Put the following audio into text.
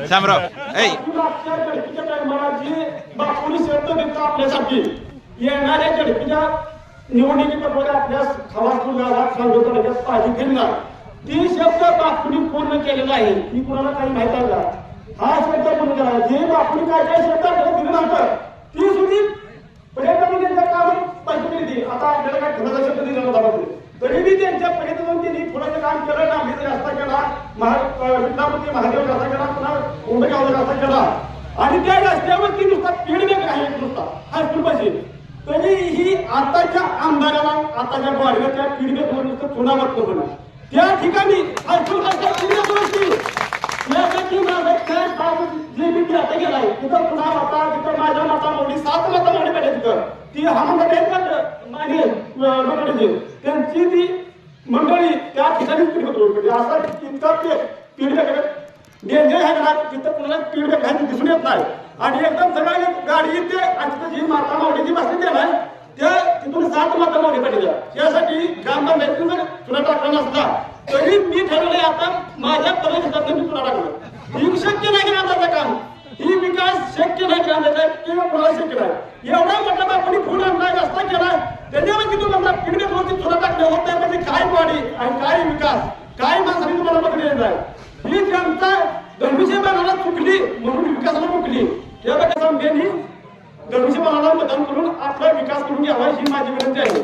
शामराव बापूनी शब्द देतो आपल्यासाठी येणाऱ्या झडपीच्या निवडणुकीप्रमाणे आपल्या खवासपूर गावात सांगतो पाहिजे फिरणार ती शब्द बापूनी पूर्ण केलेला आहे ही कुणाला काही माहित आहे का? हा शब्द पूर्ण केला जे बापूनी काय काय शब्द दिलं नव्हतं ती सुद्धा पर्यटन त्यांचं काम पैसे दिली. आता आपल्याला काय थोडासा शब्द दिला नव्हता तरी बी त्यांच्या पर्यटन त्यांनी थोडंसं काम केलं. नांदेड रस्ता केला, विद्यापती महादेव रस्ता केला, पुन्हा उंबरगाव रस्ता केला आणि त्या रस्त्यावरती नुसता फीडबॅक आहे नुसता हायस्कूल पाहिजे. तरी ही आताच्या आमदाराला आताच्या बॉडीला त्या फीडबॅकवर नुसतं चुनावत नव्हतं. त्या ठिकाणी हायस्कूल यासाठी माझा खेळ जे मी आता गेलाय तिथं पुन्हा आता तिथं माझ्या मतामोडी 7 मतामोडी काढे तिथं ती हा मागे त्यांची ती मंडळी त्या ठिकाणी असा इतका फीडबॅक डेंजर आहे ना तिथं कुणाला फीडबॅक घ्यायला दिसून येत नाही. आणि एकदम सगळ्या गाडी येते आणि तिथं जी मातामोडी जी बसली ते नाही त्या तिथून 7 मतामोडी काढल्या. यासाठी ग्रामपंचायतीतून जर तुला टाकला नसला तरी मी ठरवलंय आता माझ्या परिसरात मी तुला टाकलं. ही शक्य नाही ग्रामदाचं काम, ही विकास शक्य नाही ग्रामदाचा किंवा कोणाला शक्य नाही. एवढा मोठा आपण फुल आणला रस्ता केला त्याच्यावरती तुम्हाला पिढीवरती तुला टाकलं होत नाही म्हणजे काय बॉडी आणि काय विकास काय माणसाने तुम्हाला पकडले नाही. ही जनता धर्मीशी बनाला चुकली म्हणून विकासाला चुकली. त्याबद्दल ही धर्मीशी बनाला मतदान करून आपला विकास करून घ्यावा ही माझी विनंती आहे.